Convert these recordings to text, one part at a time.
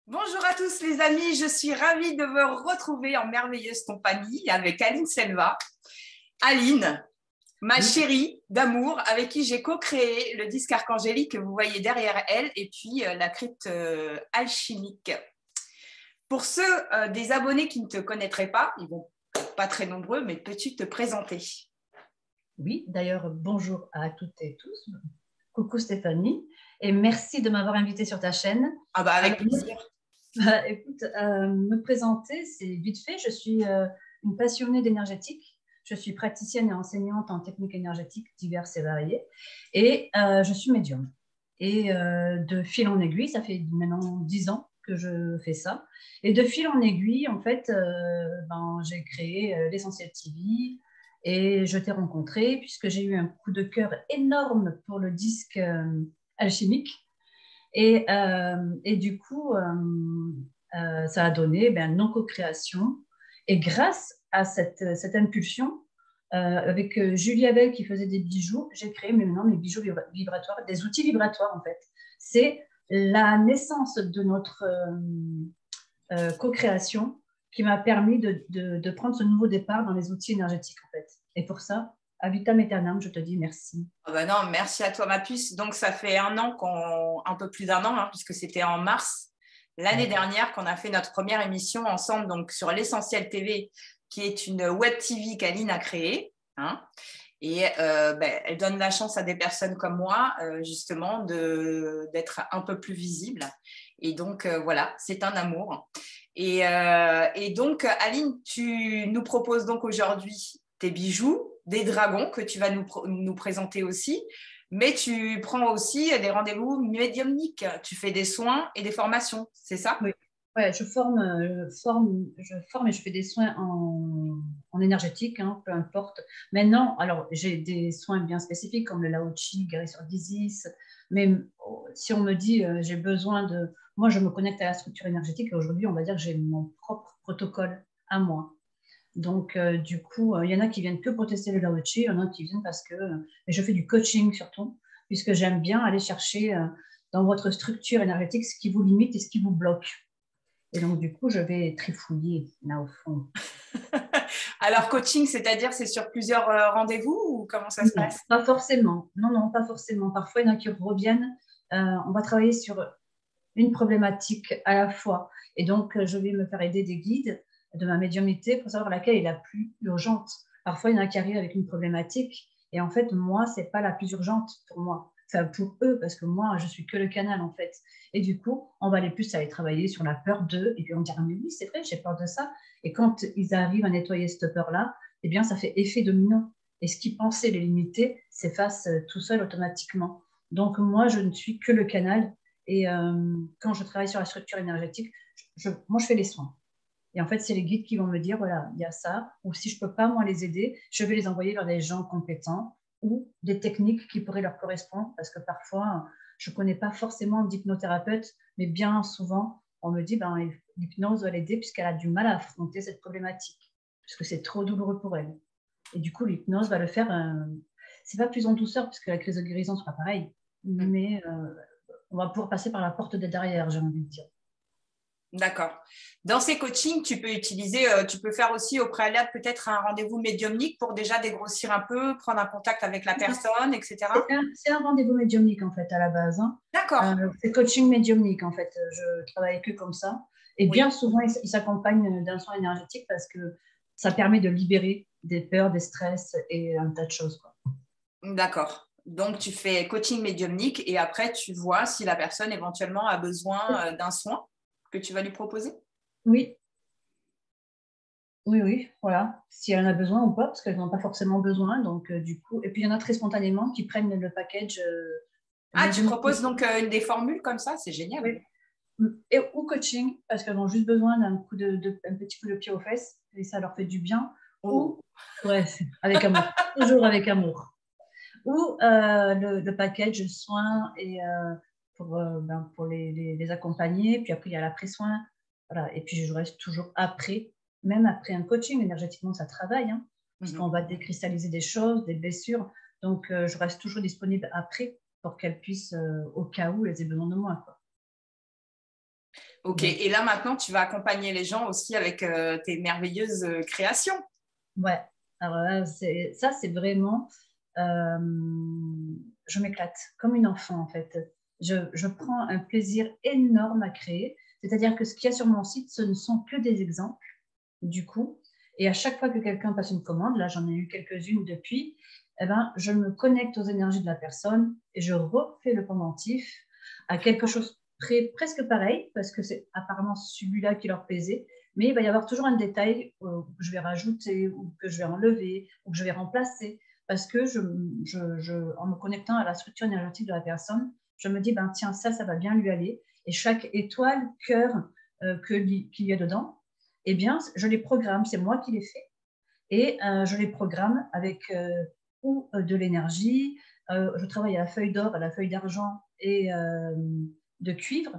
Bonjour à tous les amis, je suis ravie de vous retrouver en merveilleuse compagnie avec Aline Selva. Aline, ma Oui, chérie d'amour, avec qui j'ai co-créé le disque archangélique que vous voyez derrière elle et puis la crypte alchimique. Pour ceux des abonnés qui ne te connaîtraient pas, ils vont pas très nombreux, mais peux-tu te présenter? oui. D'ailleurs, bonjour à toutes et tous. Coucou Stéphanie, et merci de m'avoir invitée sur ta chaîne. Ah bah avec Alors, plaisir. écoute, me présenter, c'est vite fait. Je suis une passionnée d'énergétique. Je suis praticienne et enseignante en techniques énergétiques diverses et variées. Et je suis médium. Et de fil en aiguille, ça fait maintenant 10 ans que je fais ça. Et de fil en aiguille, en fait, j'ai créé l'Essentiel TV et je t'ai rencontré puisque j'ai eu un coup de cœur énorme pour le disque alchimique. Et du coup, ça a donné non co-création. Et grâce à cette impulsion, avec Julie Abel qui faisait des bijoux, j'ai créé maintenant mes bijoux vibratoires, des outils vibratoires en fait. C'est la naissance de notre co-création qui m'a permis de prendre ce nouveau départ dans les outils énergétiques en fait. Et pour ça, à vitam aeternam, je te dis merci. Ah bah non, merci à toi ma puce. Donc ça fait un peu plus d'1 an, hein, puisque c'était en mars l'année Ouais. dernière qu'on a fait notre première émission ensemble donc sur l'Essentiel TV, qui est une web TV qu'Aline a créée. Hein, et elle donne la chance à des personnes comme moi, justement, d'être un peu plus visibles. Et donc, voilà, c'est un amour. Et donc, Aline, tu nous proposes donc aujourd'hui tes bijoux, des dragons que tu vas nous présenter aussi, mais tu prends aussi des rendez-vous médiumniques. Tu fais des soins et des formations, c'est ça? Oui, ouais, je forme et je fais des soins en énergétique, hein, peu importe. Maintenant, alors j'ai des soins bien spécifiques comme le Lao Chi, guérison d'Isis, mais si on me dit j'ai besoin de. Moi, je me connecte à la structure énergétique et aujourd'hui, on va dire que j'ai mon propre protocole à moi. Donc, du coup, il y en a qui viennent que pour tester le Lao Chi, il y en a qui viennent parce que. Et je fais du coaching surtout, puisque j'aime bien aller chercher dans votre structure énergétique ce qui vous limite et ce qui vous bloque. Et donc, du coup, je vais trifouiller là au fond. Alors, coaching, c'est-à-dire c'est sur plusieurs rendez-vous ou comment ça se Non, passe? pas forcément. Non, non, pas forcément. Parfois, il y en a qui reviennent. On va travailler sur une problématique à la fois. Et donc, je vais me faire aider des guides de ma médiumnité pour savoir laquelle est la plus urgente. Parfois, il y en a qui arrivent avec une problématique. Et en fait, moi, c'est pas la plus urgente pour moi. Enfin, pour eux, parce que moi, je suis que le canal, en fait. Et du coup, on va aller travailler sur la peur d'eux. Et puis, on dira, mais oui, c'est vrai, j'ai peur de ça. Et quand ils arrivent à nettoyer cette peur-là, eh bien, ça fait effet domino. Et ce qui pensait les limiter s'efface tout seul automatiquement. Donc, moi, je ne suis que le canal et quand je travaille sur la structure énergétique, moi, je fais les soins. Et en fait, c'est les guides qui vont me dire, voilà, il y a ça. Ou si je ne peux pas, moi, les aider, je vais les envoyer vers des gens compétents ou des techniques qui pourraient leur correspondre. Parce que parfois, je ne connais pas forcément d'hypnothérapeute, mais bien souvent, on me dit, l'hypnose va l'aider puisqu'elle a du mal à affronter cette problématique, puisque c'est trop douloureux pour elle. Et du coup, l'hypnose va le faire. C'est pas plus en douceur, puisque la crise de guérison sera pareille, mais on va pouvoir passer par la porte de derrière, j'ai envie de dire. D'accord. Dans ces coachings, tu peux faire aussi au préalable peut-être un rendez-vous médiumnique pour déjà dégrossir un peu, prendre un contact avec la personne, etc. C'est un rendez-vous médiumnique, en fait, à la base, hein. D'accord. C'est coaching médiumnique, en fait. Je travaille que comme ça. Et bien Oui. souvent, il s'accompagne d'un soin énergétique parce que ça permet de libérer des peurs, des stress et un tas de choses, quoi. D'accord. Donc, tu fais coaching médiumnique et après, tu vois si la personne éventuellement a besoin d'un soin que tu vas lui proposer. Oui, oui, oui, voilà. Si elle en a besoin ou pas, parce qu'elles n'en ont pas forcément besoin. Donc, du coup, et puis il y en a très spontanément qui prennent le package Ah, tu médiumnité. proposes donc des formules comme ça, c'est génial. Oui. Ou coaching, parce qu'elles ont juste besoin un petit coup de pied aux fesses, et ça leur fait du bien. Oh, Ou, ouais, avec amour, toujours avec amour. Ou le package soins et pour les accompagner. Puis après, il y a l'après-soin. Voilà. Et puis, je reste toujours après, même après un coaching. Énergétiquement, ça travaille, hein, puisqu'on mhm. va décristalliser des choses, des blessures. Donc, je reste toujours disponible après pour qu'elles puissent, au cas où, elles aient besoin de moi, quoi. Ok, Donc, et là maintenant, tu vas accompagner les gens aussi avec tes merveilleuses créations. ouais. Alors là, ça, c'est vraiment, euh, je m'éclate comme une enfant en fait. Je prends un plaisir énorme à créer. C'est-à-dire que ce qu'il y a sur mon site, ce ne sont que des exemples du coup. Et à chaque fois que quelqu'un passe une commande, là j'en ai eu quelques-unes depuis, eh ben, je me connecte aux énergies de la personne et je refais le pendentif à quelque chose presque pareil, parce que c'est apparemment celui-là qui leur plaisait, mais il va y avoir toujours un détail que je vais rajouter ou que je vais enlever ou que je vais remplacer, parce que en me connectant à la structure énergétique de la personne, je me dis, ben, tiens, ça va bien lui aller. Et chaque étoile, cœur qu'il y a dedans, eh bien, je les programme, c'est moi qui les fais. Et je les programme avec ou de l'énergie. Je travaille à la feuille d'or, à la feuille d'argent et de cuivre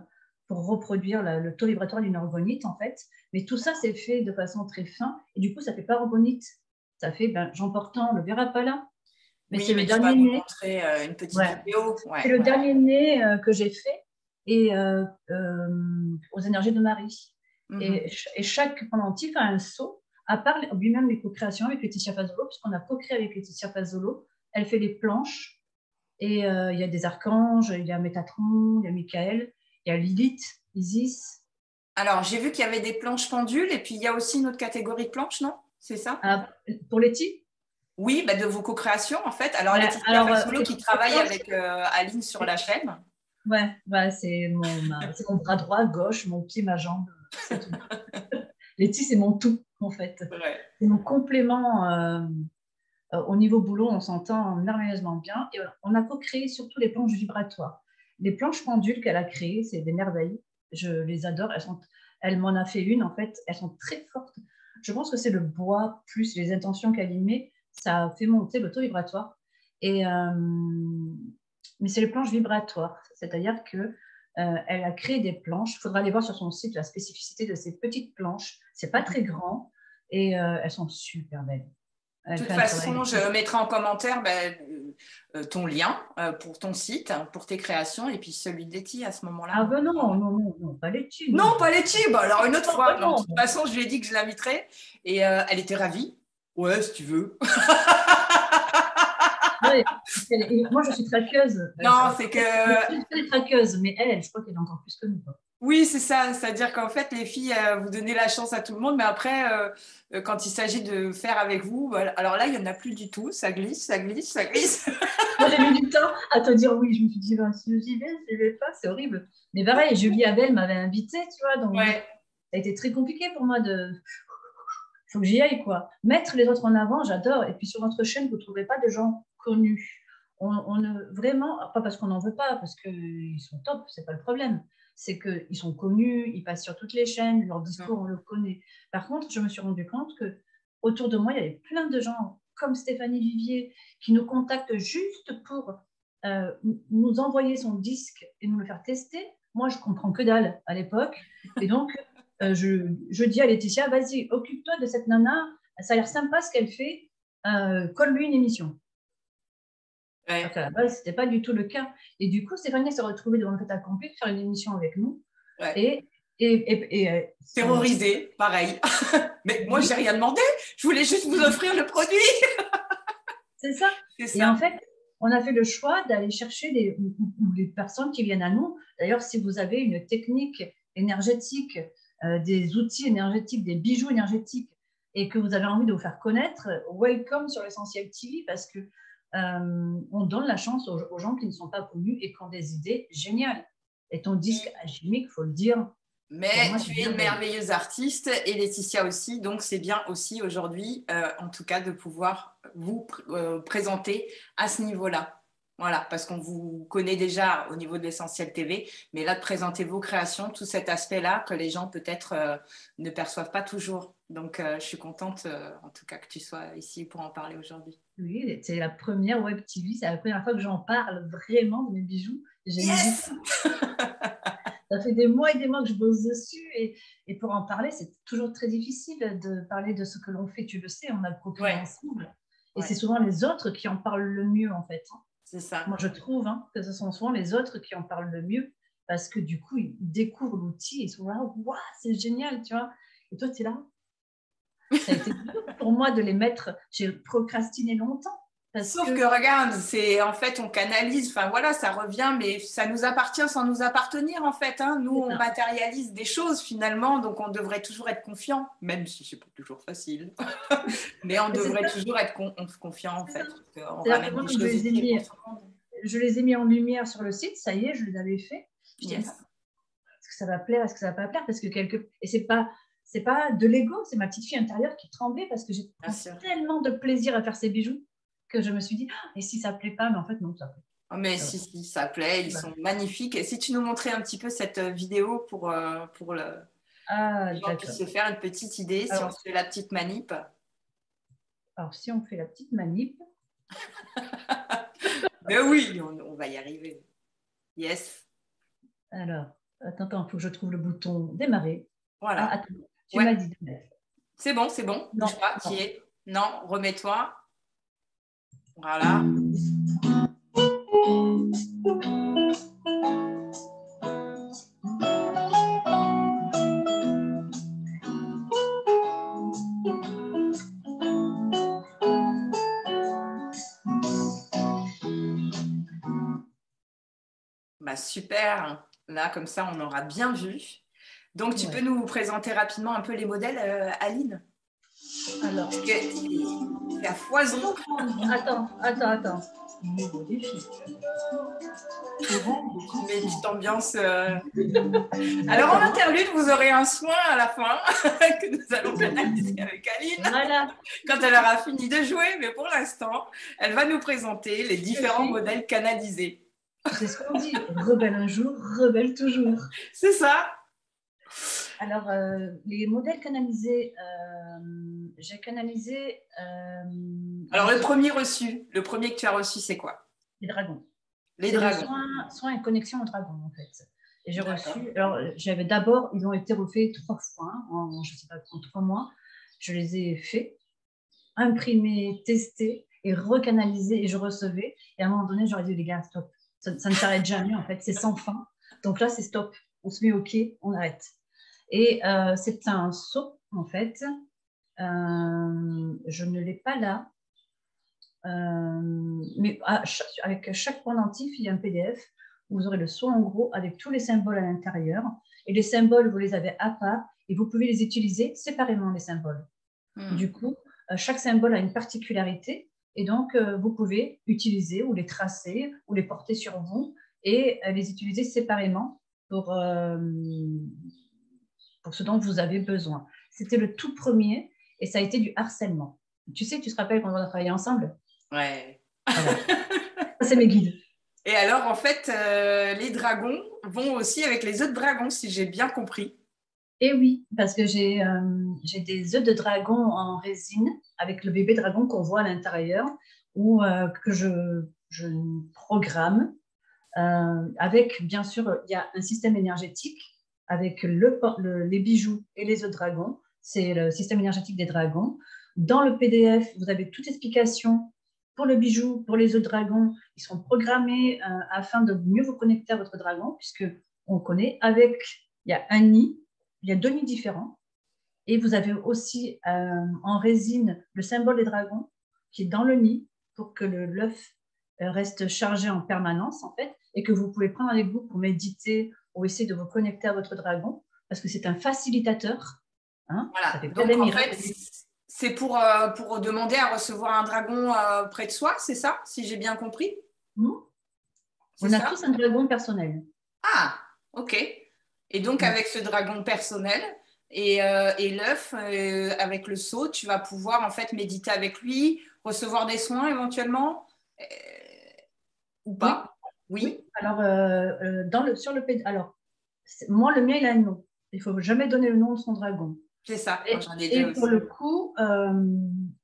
pour reproduire le taux vibratoire d'une orgonite, en fait. Mais tout ça, c'est fait de façon très fin. Et du coup, ça ne fait pas orgonite. Ça fait, ben, Jean Portant, on ne le verra pas là. Mais Oui, c'est le mais tu vas dernier nous né. montrer une petite Ouais. vidéo. C'est Ouais, le ouais. dernier né que j'ai fait et aux énergies de Marie. Mhm. Et chaque pendentif a un sceau, à part lui-même les co-créations avec Laetitia Fazzolo, puisqu'on a co-créé avec Laetitia Fazzolo. Elle fait les planches et il y a des archanges, il y a Métatron, il y a Michael, il y a Lilith, Isis. Alors, j'ai vu qu'il y avait des planches pendules et puis il y a aussi une autre catégorie de planches, non? C'est ça? Ah, pour Letty, Oui, bah, de vos co-créations en fait. Alors, ouais, Laetitia alors Fazzolo qui les travaille planches, avec Aline sur la chaîne. ouais, ouais, c'est mon bras droit, gauche, mon pied, ma jambe, c'est tout. Letty, c'est mon tout, en fait. Ouais. C'est mon complément. Au niveau boulot, on s'entend merveilleusement bien. Et on a co-créé surtout les planches vibratoires. Les planches pendules qu'elle a créées, c'est des merveilles. Je les adore. Elle m'en a fait une, en fait. Elles sont très fortes. Je pense que c'est le bois plus les intentions qu'elle y met. Ça fait monter le taux vibratoire. Et, mais c'est les planches vibratoires. C'est-à-dire que elle a créé des planches. Il faudra aller voir sur son site la spécificité de ces petites planches. C'est pas très grand et elles sont super belles. De Elle toute fait un travail. façon, je mettrai en commentaire ton lien pour ton site, pour tes créations, et puis celui de Letty à ce moment-là. Ah ben non, non, non, non, pas les tues, Non, non. pas Letty, bah, alors une autre Non, fois. ben Non, de non. toute façon, je lui ai dit que je l'inviterais, et elle était ravie. Ouais, si tu veux. Ouais, moi, je suis traqueuse. Non, c'est que Je suis traqueuse, mais elle, je crois qu'elle est encore plus que nous, quoi. oui, c'est ça. C'est-à-dire qu'en fait, les filles, vous donnez la chance à tout le monde, mais après, quand il s'agit de faire avec vous, voilà. Alors là, il n'y en a plus du tout. Ça glisse, ça glisse, ça glisse. Moi, j'ai mis du temps à te dire oui. Je me suis dit, ben, si j'y vais pas, c'est horrible. Mais pareil, Julie Abel m'avait invitée, tu vois, donc bon, Ouais. ça a été très compliqué pour moi de. Il faut que j'y aille, quoi. Mettre les autres en avant, j'adore. Et puis sur notre chaîne, vous ne trouverez pas de gens connus. On ne, vraiment, pas parce qu'on n'en veut pas, parce qu'ils sont top, c'est pas le problème. C'est qu'ils sont connus, ils passent sur toutes les chaînes, leur discours, on le connaît. Par contre, je me suis rendu compte que autour de moi, il y avait plein de gens comme Stéphanie Vivier qui nous contactent juste pour nous envoyer son disque et nous le faire tester. Moi, je comprends que dalle à l'époque. Et donc, je dis à Laetitia, vas-y, occupe-toi de cette nana, ça a l'air sympa ce qu'elle fait, colle-lui une émission. Alors Ouais. qu'à la base, ce n'était pas du tout le cas. Et du coup, Stéphanie s'est retrouvée devant le fait accompli de faire une émission avec nous. Ouais. Et, son... Terrorisé, pareil. Mais moi, j'ai Oui, rien demandé. Je voulais juste vous offrir le produit. c'est ça. C'est Et en ça. fait, on a fait le choix d'aller chercher les personnes qui viennent à nous. D'ailleurs, si vous avez une technique énergétique, des outils énergétiques, des bijoux énergétiques, et que vous avez envie de vous faire connaître, welcome sur l'Essentiel TV parce que on donne la chance aux gens qui ne sont pas connus et qui ont des idées géniales. Et ton disque alchimique, il faut le dire, pour Mais moi, tu c'est es une merveilleux. merveilleuse artiste et Laetitia aussi, donc c'est bien aussi aujourd'hui, en tout cas, de pouvoir vous présenter à ce niveau-là. Voilà, parce qu'on vous connaît déjà au niveau de l'Essentiel TV, mais là, de présenter vos créations, tout cet aspect-là que les gens peut-être ne perçoivent pas toujours. Donc, je suis contente, en tout cas, que tu sois ici pour en parler aujourd'hui. Oui, c'est la première web TV, c'est la première fois que j'en parle vraiment de mes bijoux. J'ai mis du Yes! temps. Ça fait des mois et des mois que je bosse dessus et pour en parler, c'est toujours très difficile de parler de ce que l'on fait. Tu le sais, on a co-créé Ouais, ensemble et ouais, c'est souvent les autres qui en parlent le mieux en fait. c'est ça. Moi, je trouve que ce sont souvent les autres qui en parlent le mieux parce que du coup, ils découvrent l'outil et ils sont là, waouh, c'est génial, tu vois. Et toi, tu es là. Ça a été dur pour moi de les mettre. J'ai procrastiné longtemps. Sauf que regarde, c'est en fait on canalise, enfin voilà, ça revient, mais ça nous appartient sans nous appartenir en fait. Hein. Nous, on matérialise des choses finalement, donc on devrait toujours être confiant, même si c'est pas toujours facile. Mais on devrait toujours être confiant en fait. On ramène des choses utiles pour tout le monde. Je les ai mis en lumière sur le site, ça y est, je les avais fait. Je dis, Yes. est-ce que ça va plaire, est-ce que ça va pas plaire? Parce que et c'est pas de l'ego, c'est ma petite fille intérieure qui tremblait parce que j'ai tellement de plaisir à faire ces bijoux que je me suis dit, et si ça plaît pas? Mais en fait, non, ça plaît. Oh, mais si, ça plaît, ils sont magnifiques. Et si tu nous montrais un petit peu cette vidéo pour le gens puissent se faire une petite idée, si on fait la petite manip. Alors, si on fait la petite manip. Mais oui, on va y arriver. Yes. Alors, attends, il faut que je trouve le bouton démarrer. Voilà. Ah, attends, tu m'as dit de mettre. C'est bon. Non, bouge pas, tu y es. Non, remets-toi. Voilà. Bah, super. Là, comme ça, on aura bien vu. Donc, tu peux nous présenter rapidement un peu les modèles, Aline? Alors, parce que c'est à foison. Attends. Nouveau défi. Une petite ambiance. Alors, en interlude, vous aurez un soin à la fin que nous allons canaliser avec Aline. Voilà. Quand elle aura fini de jouer, mais pour l'instant, elle va nous présenter les différents modèles canalisés. C'est ce qu'on dit, rebelle un jour, rebelle toujours. C'est ça. Alors, les modèles canalisés, j'ai canalisé... Alors, le premier que tu as reçu, c'est quoi? Les dragons. Les dragons. Soin et connexion aux dragons, en fait. Et j'ai reçu... Alors, j'avais d'abord, ils ont été refaits 3 fois, en 3 mois. Je les ai faits, imprimés, testés et recanalisés, et je recevais. Et à un moment donné, j'aurais dit, les gars, stop. Ça ne s'arrête jamais, en fait. C'est sans fin. Donc là, c'est stop. On se met OK, on arrête. Et c'est un seau, en fait. Je ne l'ai pas là. Mais avec chaque pendentif, il y a un PDF où vous aurez le seau en gros avec tous les symboles à l'intérieur. Et les symboles, vous les avez à part et vous pouvez les utiliser séparément, les symboles. Du coup, chaque symbole a une particularité et donc vous pouvez utiliser ou les tracer ou les porter sur vous et les utiliser séparément pour ce dont vous avez besoin. C'était le tout premier et ça a été du harcèlement. Tu sais, tu te rappelles quand on a travaillé ensemble? Ouais. Voilà. C'est mes guides. Et alors, en fait, les dragons vont aussi avec les œufs de dragon, si j'ai bien compris. Et oui, parce que j'ai des œufs de dragon en résine avec le bébé dragon qu'on voit à l'intérieur ou que je programme avec, bien sûr, il y a un système énergétique avec les bijoux et les œufs de dragon. C'est le système énergétique des dragons. Dans le PDF, vous avez toute explication pour le bijou, pour les œufs de dragon. Ils sont programmés afin de mieux vous connecter à votre dragon, puisque on connaît il y a un nid, il y a 2 nids différents. Et vous avez aussi en résine le symbole des dragons qui est dans le nid pour que l'œuf reste chargé en permanence, en fait, et que vous pouvez prendre avec vous pour méditer ou essayer de vous connecter à votre dragon, parce que c'est un facilitateur. Hein, voilà. Donc, en fait, c'est pour demander à recevoir un dragon près de soi, c'est ça, si j'ai bien compris? On a tous un dragon personnel. Ah, ok. Et donc, avec ce dragon personnel et l'œuf, avec le seau, tu vas pouvoir en fait méditer avec lui, recevoir des soins éventuellement ou pas? Oui. Alors, alors, moi, le mien, il a un nom. Il ne faut jamais donner le nom de son dragon. C'est ça. Et pour le coup,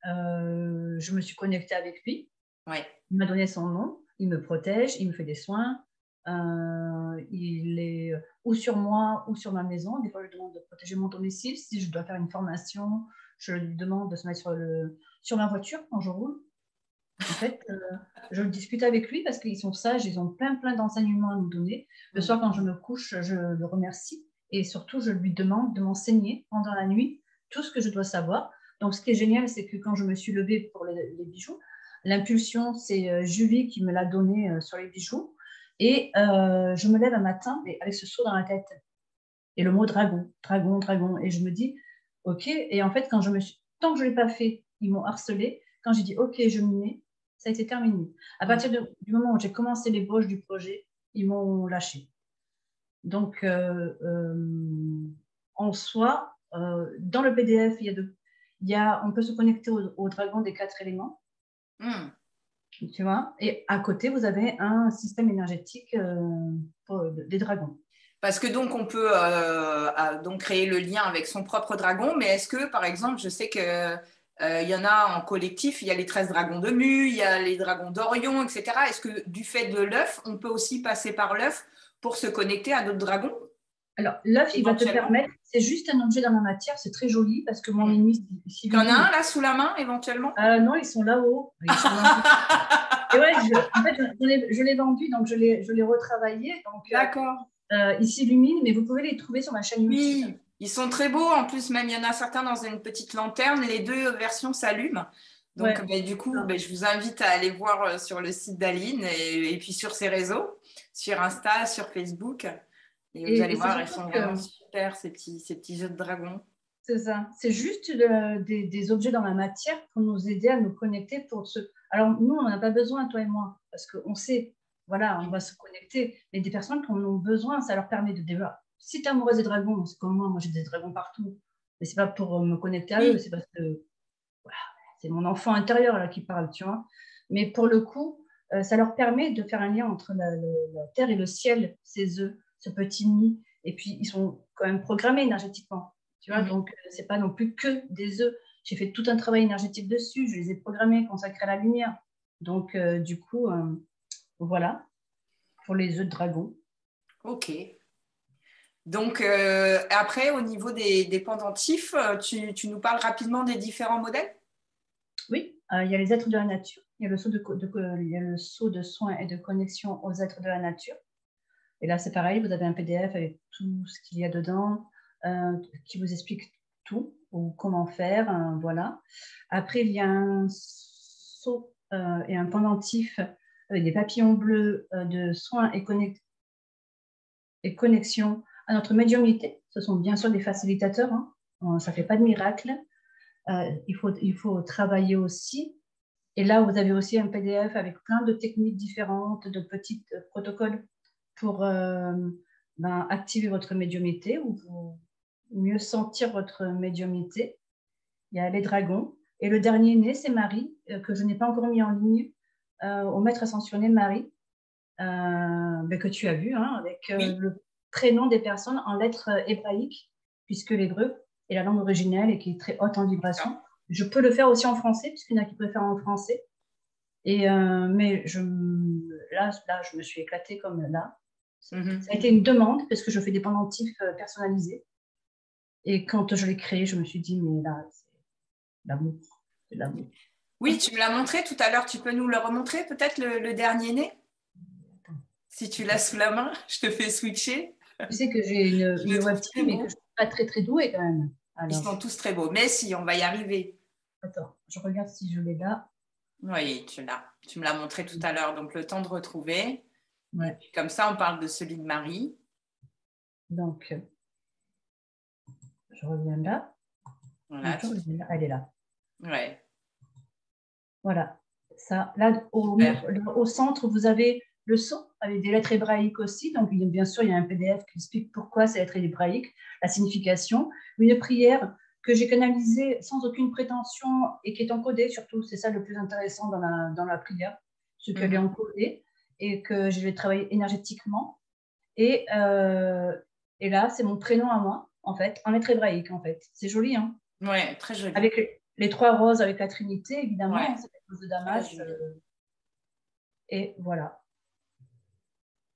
je me suis connectée avec lui. Ouais. Il m'a donné son nom. Il me protège, il me fait des soins. Il est ou sur moi ou sur ma maison. Des fois, je demande de protéger mon domicile. Si je dois faire une formation, je lui demande de se mettre sur ma voiture quand je roule. En fait, je discute avec lui parce qu'ils sont sages, ils ont plein d'enseignements à nous donner. Le soir, quand je me couche, je le remercie et surtout, je lui demande de m'enseigner pendant la nuit tout ce que je dois savoir. Donc, ce qui est génial, c'est que quand je me suis levée pour les bijoux, l'impulsion, c'est Julie qui me l'a donné sur les bijoux. Et je me lève un matin mais avec ce saut dans la tête et le mot dragon, dragon, dragon. Et je me dis, OK. Et en fait, tant que je ne l'ai pas fait, ils m'ont harcelé. Quand j'ai dit, OK, je m'y mets, ça a été terminé. À partir du moment où j'ai commencé l'ébauche du projet, ils m'ont lâché. Donc, en soi, dans le PDF, on peut se connecter au dragon des 4 éléments. Tu vois, et à côté, vous avez un système énergétique des dragons. Parce que donc on peut donc créer le lien avec son propre dragon, mais est-ce que par exemple, je sais que il y en a en collectif, il y a les 13 dragons de Mu, il y a les dragons d'Orion, etc. Est-ce que du fait de l'œuf, on peut aussi passer par l'œuf pour se connecter à d'autres dragons? Alors, l'œuf, il va te permettre, c'est juste un objet dans la matière, c'est très joli parce que mon ennemi. Il y en a un là sous la main éventuellement? Non, ils sont là-haut. Et ouais, en fait, je l'ai vendu, donc je l'ai retravaillé. D'accord. Ils s'illuminent, mais vous pouvez les trouver sur ma chaîne YouTube. Oui, ils sont très beaux. En plus, même il y en a certains dans une petite lanterne. Les deux versions s'allument. Donc, du coup, je vous invite à aller voir sur le site d'Aline et puis sur ses réseaux, sur Insta, sur Facebook. Et vous allez voir, ils sont vraiment super, ces petits jeux de dragons. C'est ça. C'est juste des objets dans la matière pour nous aider à nous connecter. Alors, nous, on n'a pas besoin, toi et moi, parce qu'on sait, voilà, on va se connecter. Mais des personnes qui en ont besoin, ça leur permet de développer. Si tu es amoureuse des dragons, c'est comme moi j'ai des dragons partout. Mais c'est pas pour me connecter à eux, c'est parce que voilà, c'est mon enfant intérieur là qui parle, tu vois. Mais pour le coup, ça leur permet de faire un lien entre la terre et le ciel, ces œufs, ce petit nid. Et puis, ils sont quand même programmés énergétiquement. Tu vois, donc, ce n'est pas non plus que des œufs. J'ai fait tout un travail énergétique dessus. Je les ai programmés, consacrés à la lumière. Donc, du coup, voilà, pour les œufs de dragon. OK. Donc, après, au niveau des pendentifs, tu nous parles rapidement des différents modèles? Oui, il y a les êtres de la nature. Il y a le saut de soins et de connexion aux êtres de la nature. Et là, c'est pareil, vous avez un PDF avec tout ce qu'il y a dedans, qui vous explique tout, ou comment faire, voilà. Après, il y a un seau et un pendentif avec des papillons bleus de soins et connexion à notre médiumnité. Ce sont bien sûr des facilitateurs, hein. Ça ne fait pas de miracle. Il faut travailler aussi. Et là, vous avez aussi un PDF avec plein de techniques différentes, de petits protocoles pour activer votre médiumnité ou mieux sentir votre médiumnité. Il y a les dragons. Et le dernier né, c'est Marie, que je n'ai pas encore mis en ligne, au maître ascensionné Marie, que tu as vu, hein, avec le prénom des personnes en lettres hébraïques, puisque l'hébreu est la langue originelle et qui est très haute en vibration. Je peux le faire aussi en français, puisqu'il y en a qui préfèrent en français. Mais là, je me suis éclatée comme là. Ça a été une demande parce que je fais des pendentifs personnalisés. Et quand je l'ai créé, je me suis dit, mais là, c'est l'amour. C'est l'amour. Oui, tu me l'as montré tout à l'heure. Tu peux nous le remontrer, peut-être, le dernier né? Si tu l'as sous la main, je te fais switcher. Tu sais que j'ai une web team, mais que je ne suis pas très douée quand même. Alors... Ils sont tous très beaux. Mais si, on va y arriver. Attends, je regarde si je l'ai là. Oui, tu l'as. Tu me l'as montré tout à l'heure. Donc, le temps de retrouver. Ouais. Et comme ça, on parle de celui de Marie. Donc, je reviens là. Voilà. Elle est là. Ouais. Voilà. Ça, là, au centre, vous avez le son avec des lettres hébraïques aussi. Donc, bien sûr, il y a un PDF qui explique pourquoi ces lettres hébraïques, la signification. Une prière que j'ai canalisée sans aucune prétention et qui est encodée surtout. C'est ça le plus intéressant dans la prière, ce qu'elle est encodée et que je vais travailler énergétiquement. Et là, c'est mon prénom à moi, en fait, en lettres hébraïques, en fait. C'est joli, hein? Ouais, très joli. Avec les 3 roses avec la Trinité, évidemment. Ouais. C'est la rose de Damas. Et voilà.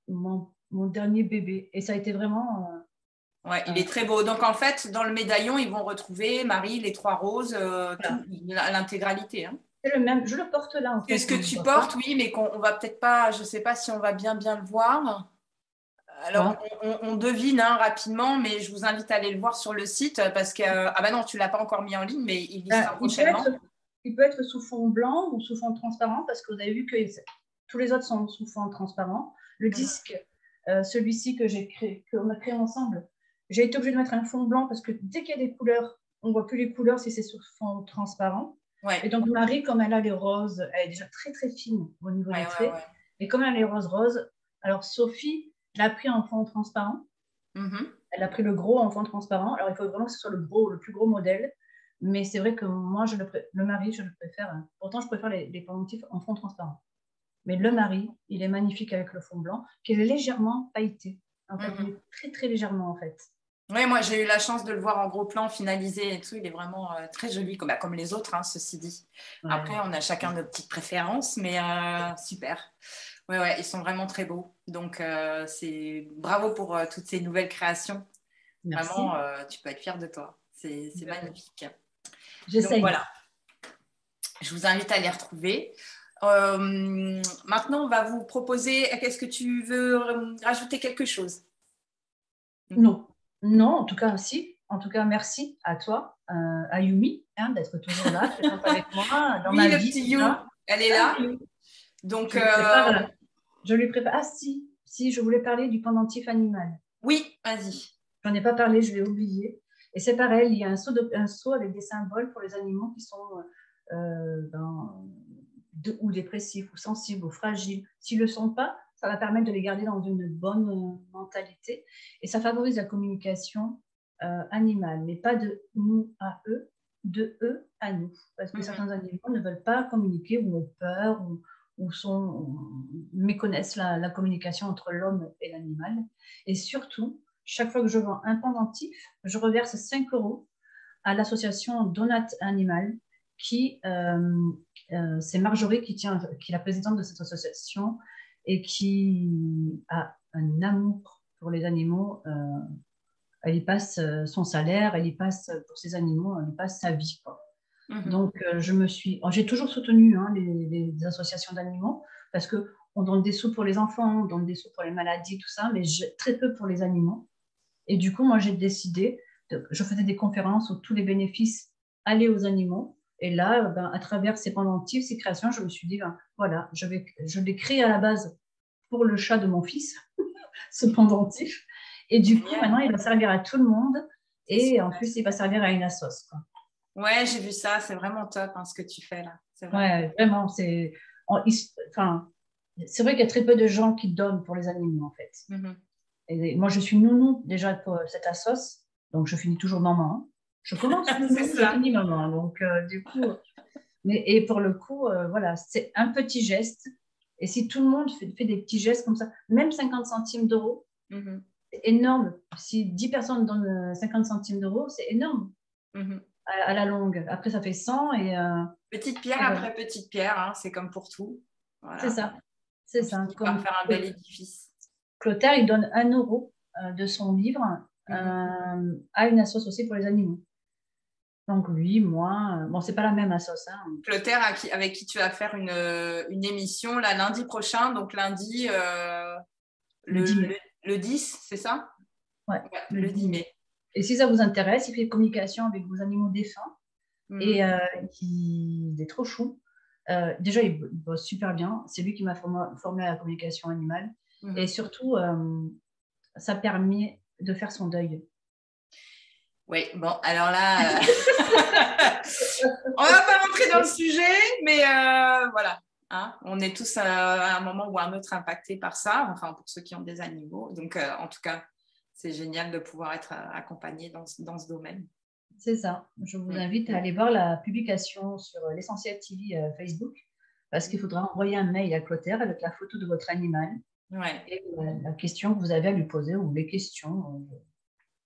Mon dernier bébé. Et ça a été vraiment... ouais, il est très beau. Donc, en fait, dans le médaillon, ils vont retrouver Marie, les 3 roses, l'intégralité. Hein. C'est le même. Je le porte là, en fait. Ce que On ne tu voit portes, pas. oui, mais qu'on on va peut-être pas, je ne sais pas si on va bien le voir. Alors, Voilà. on devine hein, rapidement, mais je vous invite à aller le voir sur le site parce que, ah bah non, tu ne l'as pas encore mis en ligne, mais il y sera Il peut être, prochainement. il peut être sous fond blanc ou sous fond transparent parce que vous avez vu que tous les autres sont sous fond transparent. Le Mhm. disque, celui-ci que qu'on a créé ensemble, j'ai été obligée de mettre un fond blanc parce que dès qu'il y a des couleurs, on ne voit plus les couleurs si c'est sous fond transparent. Et Ouais, donc Marie, comme elle a les roses, elle est déjà très très fine au niveau ouais, des ouais, traits. ouais. Et comme elle a les roses roses, alors Sophie l'a pris en fond transparent. Mhm. Elle a pris le gros en fond transparent. Alors, il faut vraiment que ce soit le plus gros modèle. Mais c'est vrai que moi, le mari, je le préfère. Hein. Pourtant, je préfère les pendentifs en fond transparent. Mais le mari, il est magnifique avec le fond blanc, qui est légèrement pailleté. En fait, Mhm. mais très, très légèrement, en fait. Oui, moi j'ai eu la chance de le voir en gros plan finalisé et tout. Il est vraiment très joli, comme les autres, hein, ceci dit. Après, Ouais. on a chacun nos petites préférences, mais super. Ouais, ouais, ils sont vraiment très beaux. Donc, c'est bravo pour toutes ces nouvelles créations. Vraiment, Merci. tu peux être fier de toi. C'est magnifique. Donc J'essaye. voilà, je vous invite à les retrouver. Maintenant, on va vous proposer. Est-ce que tu veux rajouter quelque chose? Non. Non, en tout cas, si. En tout cas, merci à toi, à Yumi, hein, d'être toujours là, présente avec moi, dans Oui, ma le vie, petit tout You, ça. elle est Ah là. oui, Donc, je lui prépare. Je lui prépare. Ah si, si, je voulais parler du pendentif animal. oui, vas-y. J'en ai pas parlé, je l'ai oublié. Et c'est pareil, il y a un seau avec des symboles pour les animaux qui sont ou dépressifs, ou sensibles, ou fragiles. S'ils ne le sont pas, ça va permettre de les garder dans une bonne mentalité. Et ça favorise la communication animale, mais pas de nous à eux, de eux à nous. Parce que Mhm. certains animaux ne veulent pas communiquer, ou ont peur, méconnaissent la communication entre l'homme et l'animal. Et surtout, chaque fois que je vends un pendentif, je reverse 5 euros à l'association Donat Animal, c'est Marjorie qui est la présidente de cette association et qui a un amour pour les animaux. Elle y passe son salaire, elle y passe pour ses animaux, elle y passe sa vie, quoi. Mhm. Donc, j'ai toujours soutenu hein, les associations d'animaux parce que on donne des sous pour les enfants, on donne des sous pour les maladies, tout ça, mais très peu pour les animaux. Et du coup, moi, j'ai décidé, je faisais des conférences où tous les bénéfices allaient aux animaux. Et là, ben, à travers ces pendentifs, ces créations, je me suis dit, ben, voilà, je l'ai créé à la base pour le chat de mon fils, ce pendentif. Et du coup, Génial. maintenant, il va servir à tout le monde. C'est Et en super. plus, il va servir à une assos, quoi. Ouais, j'ai vu ça. C'est vraiment top hein, ce que tu fais là. C'est vraiment. Ouais, vraiment, enfin, c'est vrai qu'il y a très peu de gens qui donnent pour les animaux, en fait. Mhm. Et moi, je suis nounou déjà pour cette assos, donc je finis toujours maman. Hein. Je commence C'est nounou, je ça. finis maman. Donc, du coup, et pour le coup, voilà, c'est un petit geste. Et si tout le monde fait des petits gestes comme ça, même 50 centimes d'euros, Mhm. c'est énorme. Si 10 personnes donnent 50 centimes d'euros, c'est énorme Mhm. à la longue. Après, ça fait 100 Petite pierre et voilà. après petite pierre, hein, c'est comme pour tout. C'est Voilà. ça. C'est On ça. finit par Comme faire un bel édifice. Clotaire, il donne 1 euro de son livre Mhm. à une assoce aussi pour les animaux. Donc lui, moi, bon, c'est pas la même assoce. Hein. Clotaire, avec qui tu vas faire une émission là, lundi prochain, donc lundi Le le, 10 le, mai. le 10, c'est ça? Ouais, Ouais, le le 10 10 mai. mai. Et si ça vous intéresse, il fait communication avec vos animaux défunts Mhm. et il est trop chou. Déjà, il bosse super bien. C'est lui qui m'a formé à la communication animale. Et Mhm. surtout, ça permet de faire son deuil. Oui, bon, alors là, on va pas rentrer dans le sujet, mais voilà. Hein, on est tous à un moment ou à un autre impactés par ça, enfin pour ceux qui ont des animaux. Donc, en tout cas, c'est génial de pouvoir être accompagné dans ce domaine. C'est ça. Je vous Mm. invite à aller voir la publication sur l'Essentiel TV Facebook parce qu'il faudra envoyer un mail à Clotaire avec la photo de votre animal Ouais, et la question que vous avez à lui poser ou les questions.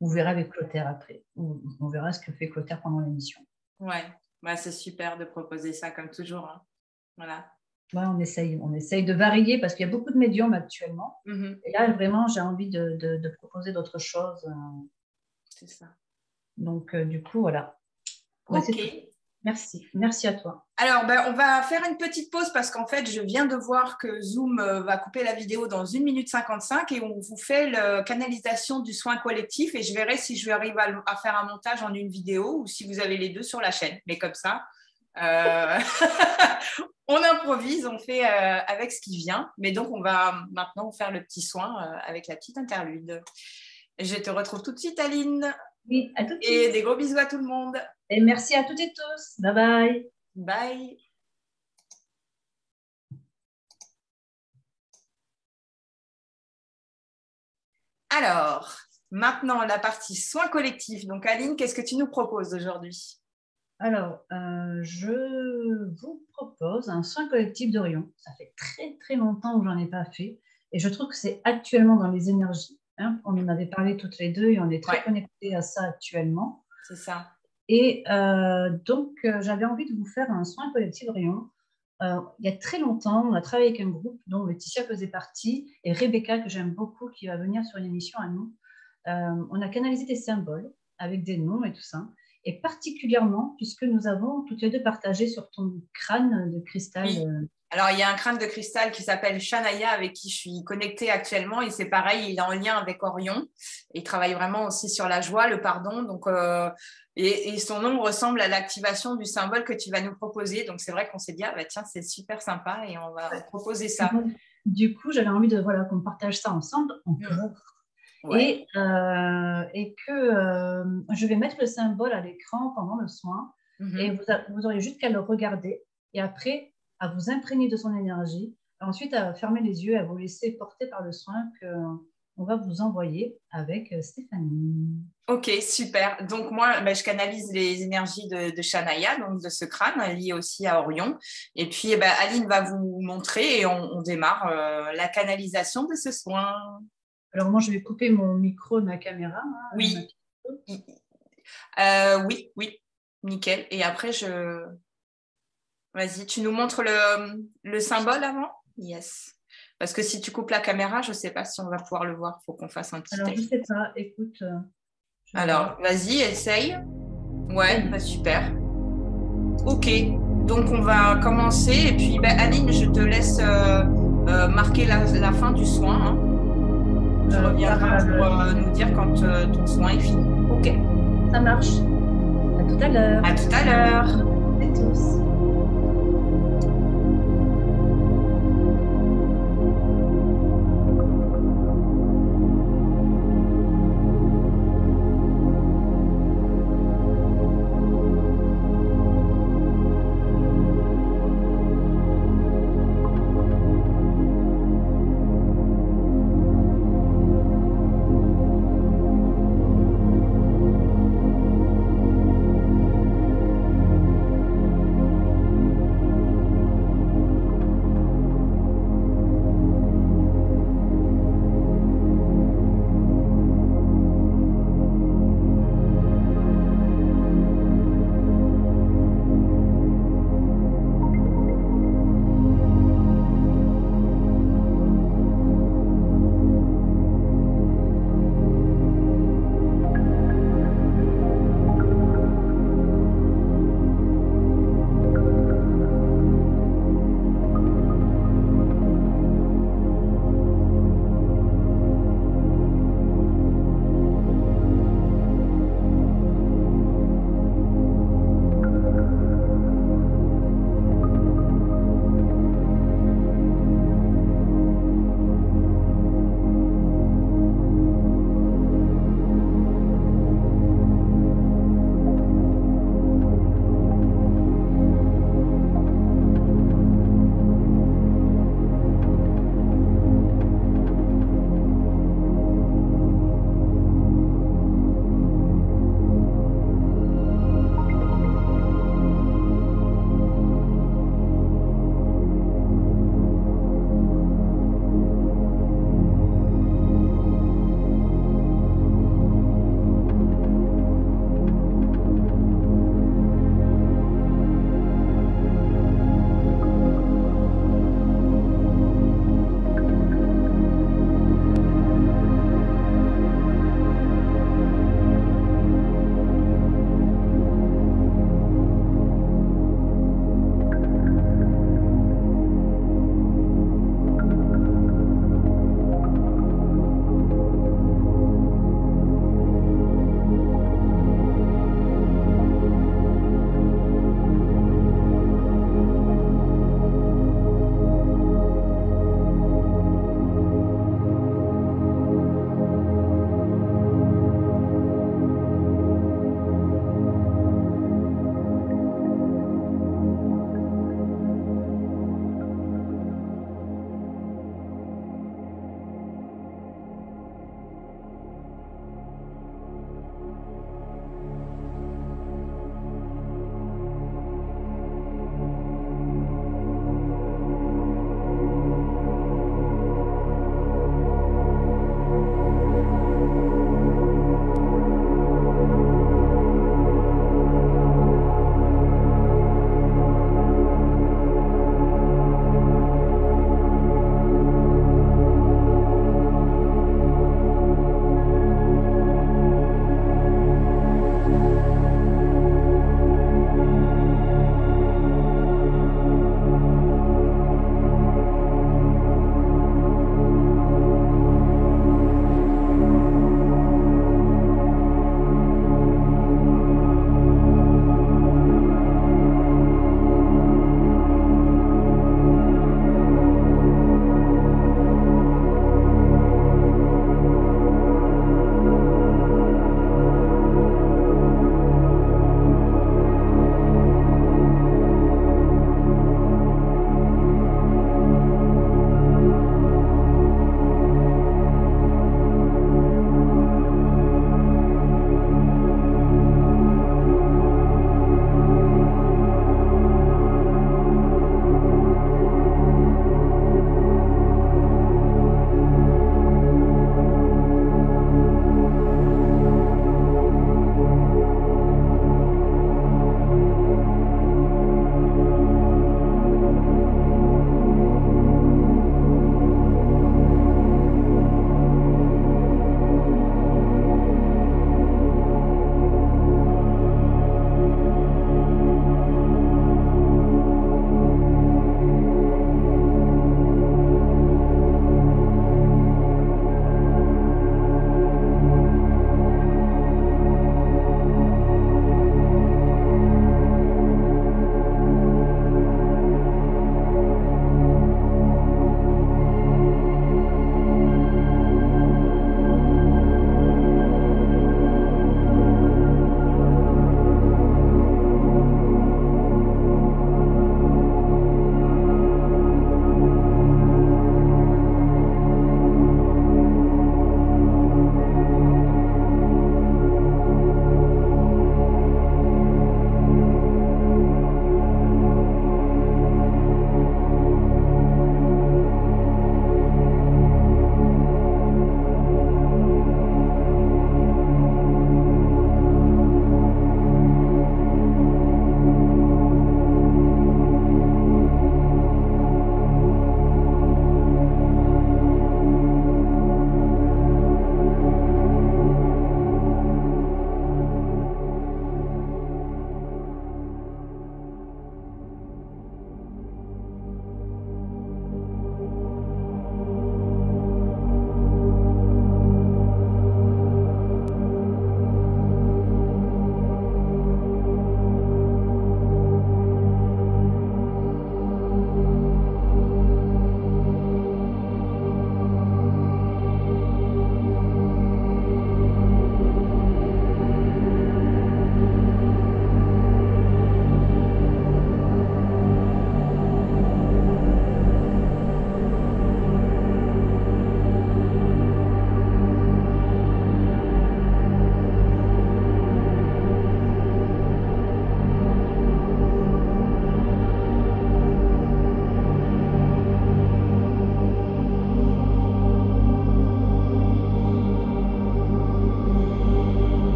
Vous verrez avec Clotaire après. On verra ce que fait Clotaire pendant l'émission. ouais. Bah, c'est super de proposer ça comme toujours. Hein. Voilà. Ouais, on essaye de varier parce qu'il y a beaucoup de médiums actuellement. Mhm. Et là, vraiment, j'ai envie de proposer d'autres choses. C'est ça. Donc, du coup, voilà. Ouais, Ok. c'est tout. Merci. Merci à toi. Alors, ben, on va faire une petite pause parce qu'en fait, je viens de voir que Zoom va couper la vidéo dans 1 minute 55 et on vous fait la canalisation du soin collectif et je verrai si je arrive à faire un montage en une vidéo ou si vous avez les deux sur la chaîne. Mais comme ça, on improvise, on fait avec ce qui vient. Mais donc, on va maintenant faire le petit soin avec la petite interlude. Je te retrouve tout de suite, Aline. Oui, à tout de Et suite. des gros bisous à tout le monde. Et merci à toutes et tous. Bye bye. Bye. Alors, maintenant la partie soins collectifs. Donc, Aline, qu'est-ce que tu nous proposes aujourd'hui? Alors, je vous propose un soin collectif d'Orion. Ça fait très, très longtemps que j'en ai pas fait. Et je trouve que c'est actuellement dans les énergies. Hein. On en avait parlé toutes les deux et on est très connectés à ça actuellement. C'est ça. Et donc, j'avais envie de vous faire un soin collectif d'Orion. Il y a très longtemps, on a travaillé avec un groupe dont Laetitia faisait partie et Rebecca, que j'aime beaucoup, qui va venir sur une émission à nous. On a canalisé des symboles avec des noms et tout ça. Et particulièrement, puisque nous avons toutes les deux partagé sur ton crâne de cristal. Oui. Alors, il y a un crâne de cristal qui s'appelle Shanaya, avec qui je suis connectée actuellement. Et c'est pareil, il est en lien avec Orion. Il travaille vraiment aussi sur la joie, le pardon. Donc, et son nom ressemble à l'activation du symbole que tu vas nous proposer. Donc, c'est vrai qu'on s'est dit, ah, bah, tiens, c'est super sympa et on va proposer ça. Du coup, j'avais envie de qu'on partage ça ensemble encore. Ouais. Et que je vais mettre le symbole à l'écran pendant le soin. Et vous aurez juste qu'à le regarder. Et après, à vous imprégner de son énergie. Ensuite, à fermer les yeux et à vous laisser porter par le soin qu'on va vous envoyer avec Stéphanie. Ok, super. Donc, moi, je canalise les énergies de Shanaya, donc de ce crâne, lié aussi à Orion. Et puis, Aline va vous montrer et on démarre la canalisation de ce soin. Alors, moi, je vais couper mon micro de ma caméra. Hein, oui. Oui, nickel. Et après, vas-y, tu nous montres le symbole avant? Yes. Parce que si tu coupes la caméra, je ne sais pas si on va pouvoir le voir. Il faut qu'on fasse un petit test. Alors, je ne sais pas. Écoute. Alors, vas-y, essaye. Ouais, super. Ok. Donc, on va commencer. Et puis, Aline, je te laisse marquer la fin du soin. Hein. Tu reviendras pour nous dire quand ton soin est fini. Ok. Ça marche. À tout à l'heure. À tout à l'heure. Et tous.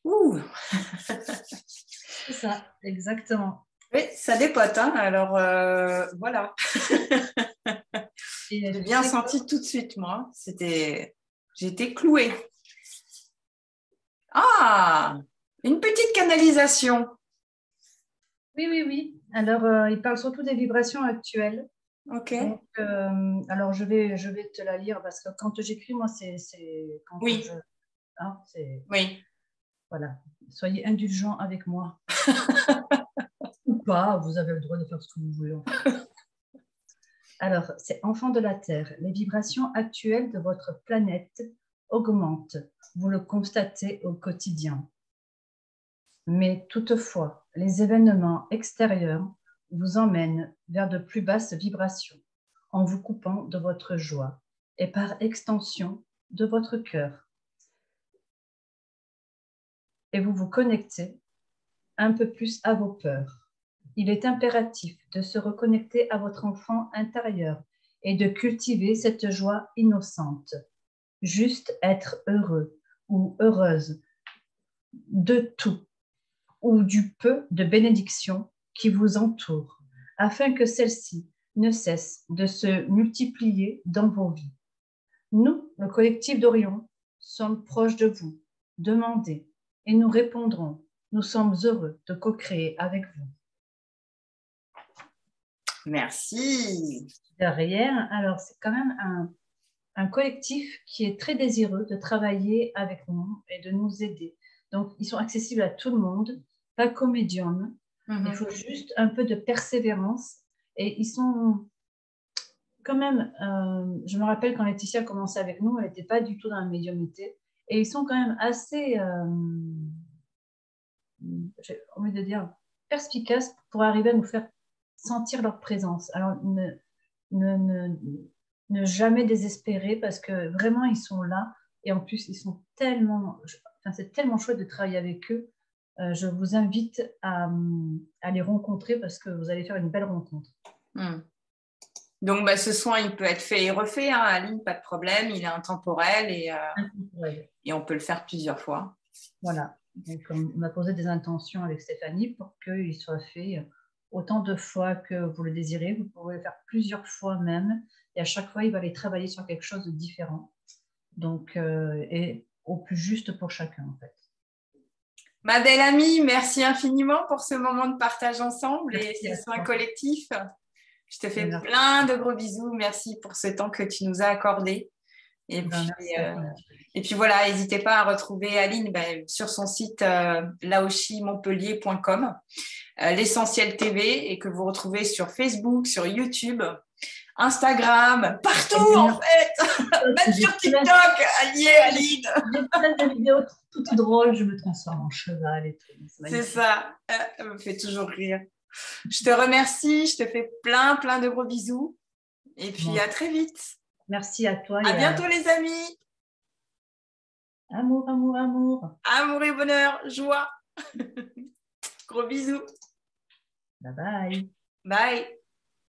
Ouh. C'est ça, exactement. Oui, ça dépote, hein. Alors, voilà. Et J'ai tu bien sais que senti tout de suite, moi. J'étais clouée. Ah, une petite canalisation. oui, oui, oui. Alors, il parle surtout des vibrations actuelles. Ok. Donc, alors je vais te la lire parce que quand j'écris, moi, c'est quand je, Oui, hein, c'est, oui. voilà. Soyez indulgents avec moi. Ou pas, vous avez le droit de faire ce que vous voulez. En fait. Alors, c'est enfant de la Terre. Les vibrations actuelles de votre planète augmentent. Vous le constatez au quotidien. Mais toutefois, les événements extérieurs vous emmènent vers de plus basses vibrations en vous coupant de votre joie et par extension de votre cœur. Et vous vous connectez un peu plus à vos peurs. Il est impératif de se reconnecter à votre enfant intérieur et de cultiver cette joie innocente. Juste être heureux ou heureuse de tout ou du peu de bénédictions qui vous entourent, afin que celles-ci ne cessent de se multiplier dans vos vies. Nous, le collectif d'Orion, sommes proches de vous. Demandez et nous répondrons. Nous sommes heureux de co-créer avec vous. Merci. Derrière, alors c'est quand même un collectif qui est très désireux de travailler avec nous et de nous aider. Donc, ils sont accessibles à tout le monde, pas qu'aux médiums. Il faut juste un peu de persévérance. Et ils sont quand même, je me rappelle quand Laetitia a commencé avec nous, elle n'était pas du tout dans la médiumnité. Et ils sont quand même assez, j'ai envie de dire, perspicaces pour arriver à nous faire sentir leur présence. Alors, ne, ne, ne jamais désespérer parce que vraiment, ils sont là. Et en plus, ils sont tellement, enfin, c'est tellement chouette de travailler avec eux. Je vous invite à les rencontrer parce que vous allez faire une belle rencontre. Donc, bah, ce soin, il peut être fait et refait, hein, Aline, pas de problème. Il est intemporel et on peut le faire plusieurs fois. Voilà. Donc, on a posé des intentions avec Stéphanie pour qu'il soit fait autant de fois que vous le désirez. Vous pouvez le faire plusieurs fois même. Et à chaque fois, il va aller travailler sur quelque chose de différent. Donc, et au plus juste pour chacun, en fait. Ma belle amie, merci infiniment pour ce moment de partage ensemble et Merci ces à soins toi. collectifs. Je te fais Merci. plein de gros bisous. Merci pour ce temps que tu nous as accordé. Merci à toi. Et puis voilà, n'hésitez pas à retrouver Aline sur son site laochimontpellier.com, l'Essentiel TV, et que vous retrouvez sur Facebook, sur YouTube, Instagram, partout en fait, même sur TikTok, allié Aline. J'ai plein de vidéos toutes drôles, je me transforme en cheval et tout. C'est ça, elle me fait toujours rire. Je te remercie, je te fais plein de gros bisous. Et puis à très vite. Merci à toi. À bientôt les amis. Amour, amour, amour. Amour et bonheur, joie. Gros bisous. Bye bye. Bye.